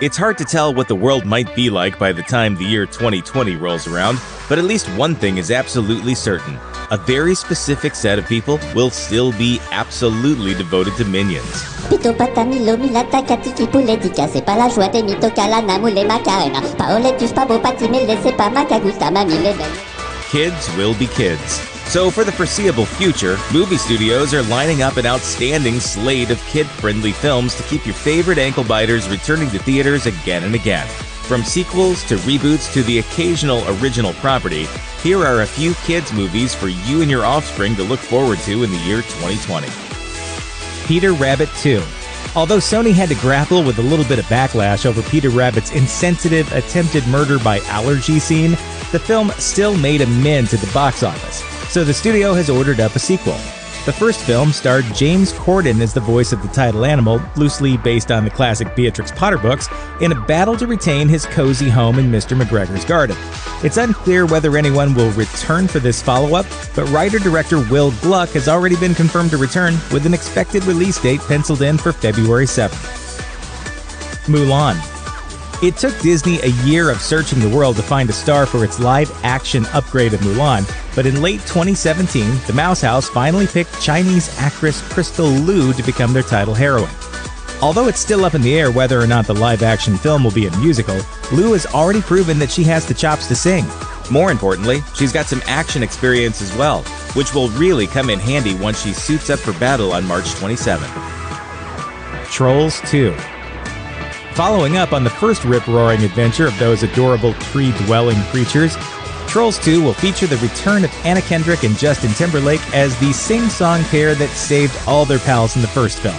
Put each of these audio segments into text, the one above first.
It's hard to tell what the world might be like by the time the year 2020 rolls around, but at least one thing is absolutely certain. A very specific set of people will still be absolutely devoted to Minions. Pito patamilo milata katiki puletica sepa la joie de mito calana mule macarena. Paoletus pabo patimele sepa macagusta mamile. Kids will be kids. So for the foreseeable future, movie studios are lining up an outstanding slate of kid-friendly films to keep your favorite ankle-biters returning to theaters again and again. From sequels to reboots to the occasional original property, here are a few kids' movies for you and your offspring to look forward to in the year 2020. Peter Rabbit 2. Although Sony had to grapple with a little bit of backlash over Peter Rabbit's insensitive attempted murder by allergy scene, the film still made a mint at the box office, so the studio has ordered up a sequel. The first film starred James Corden as the voice of the title animal, loosely based on the classic Beatrix Potter books, in a battle to retain his cozy home in Mr. McGregor's garden. It's unclear whether anyone will return for this follow-up, but writer-director Will Gluck has already been confirmed to return, with an expected release date penciled in for February 7th. Mulan. It took Disney a year of searching the world to find a star for its live-action upgrade of Mulan, but in late 2017, the Mouse House finally picked Chinese actress Crystal Liu to become their title heroine. Although it's still up in the air whether or not the live-action film will be a musical, Liu has already proven that she has the chops to sing. More importantly, she's got some action experience as well, which will really come in handy once she suits up for battle on March 27th. Trolls 2. Following up on the first rip-roaring adventure of those adorable tree-dwelling creatures, Trolls 2 will feature the return of Anna Kendrick and Justin Timberlake as the sing-song pair that saved all their pals in the first film.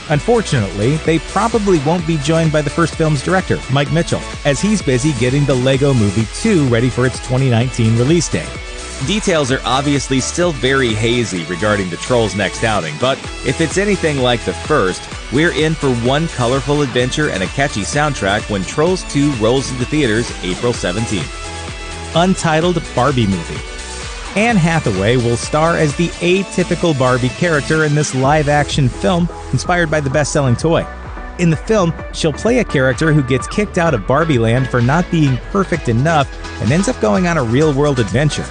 Unfortunately, they probably won't be joined by the first film's director, Mike Mitchell, as he's busy getting the Lego Movie 2 ready for its 2019 release date. Details are obviously still very hazy regarding the Trolls' next outing, but if it's anything like the first, we're in for one colorful adventure and a catchy soundtrack when Trolls 2 rolls into theaters April 17th. Untitled Barbie movie. Anne Hathaway will star as the atypical Barbie character in this live-action film inspired by the best-selling toy. In the film, she'll play a character who gets kicked out of Barbie Land for not being perfect enough and ends up going on a real-world adventure.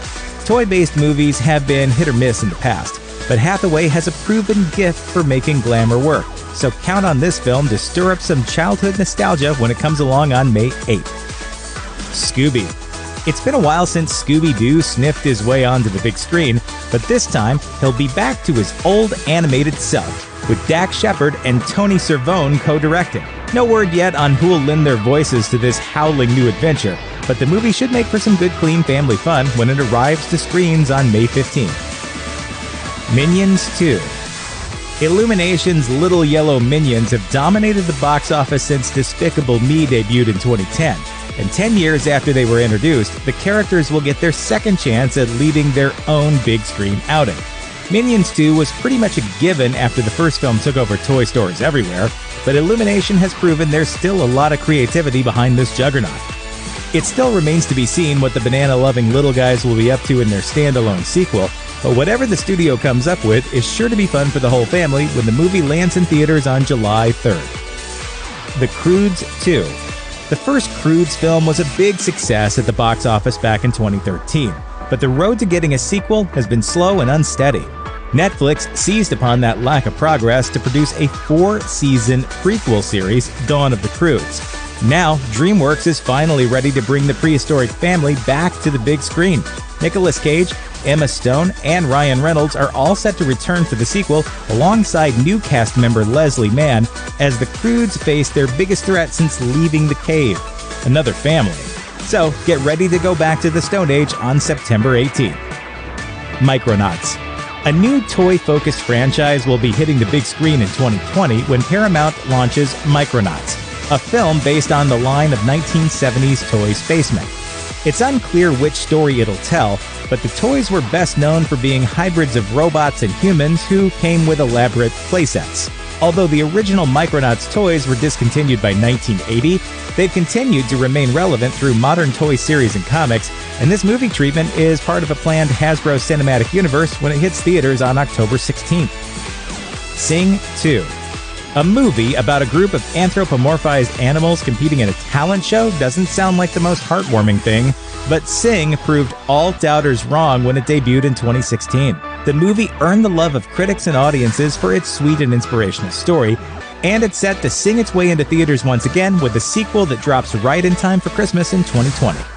Toy-based movies have been hit or miss in the past, but Hathaway has a proven gift for making glamour work, so count on this film to stir up some childhood nostalgia when it comes along on May 8th. Scooby. It's been a while since Scooby-Doo sniffed his way onto the big screen, but this time he'll be back to his old animated self, with Dax Shepard and Tony Cervone co-directing. No word yet on who will lend their voices to this howling new adventure, but the movie should make for some good, clean family fun when it arrives to screens on May 15th. Minions 2. Illumination's Little Yellow Minions have dominated the box office since Despicable Me debuted in 2010. And 10 years after they were introduced, the characters will get their second chance at leading their own big screen outing. Minions 2 was pretty much a given after the first film took over toy stores everywhere, but Illumination has proven there's still a lot of creativity behind this juggernaut. It still remains to be seen what the banana-loving little guys will be up to in their standalone sequel, but whatever the studio comes up with is sure to be fun for the whole family when the movie lands in theaters on July 3rd. The Croods 2. The first Croods film was a big success at the box office back in 2013, but the road to getting a sequel has been slow and unsteady. Netflix seized upon that lack of progress to produce a 4-season prequel series, Dawn of the Croods. Now, DreamWorks is finally ready to bring the prehistoric family back to the big screen. Nicolas Cage, Emma Stone, and Ryan Reynolds are all set to return for the sequel alongside new cast member Leslie Mann as the Croods face their biggest threat since leaving the cave, another family. So get ready to go back to the Stone Age on September 18th. Micronauts. A new toy-focused franchise will be hitting the big screen in 2020 when Paramount launches Micronauts, a film based on the line of 1970s toy spacemen. It's unclear which story it'll tell, but the toys were best known for being hybrids of robots and humans who came with elaborate playsets. Although the original Micronauts toys were discontinued by 1980, they've continued to remain relevant through modern toy series and comics, and this movie treatment is part of a planned Hasbro Cinematic Universe when it hits theaters on October 16th. Sing 2. A movie about a group of anthropomorphized animals competing in a talent show doesn't sound like the most heartwarming thing, but Sing proved all doubters wrong when it debuted in 2016. The movie earned the love of critics and audiences for its sweet and inspirational story, and it's set to sing its way into theaters once again with a sequel that drops right in time for Christmas in 2020.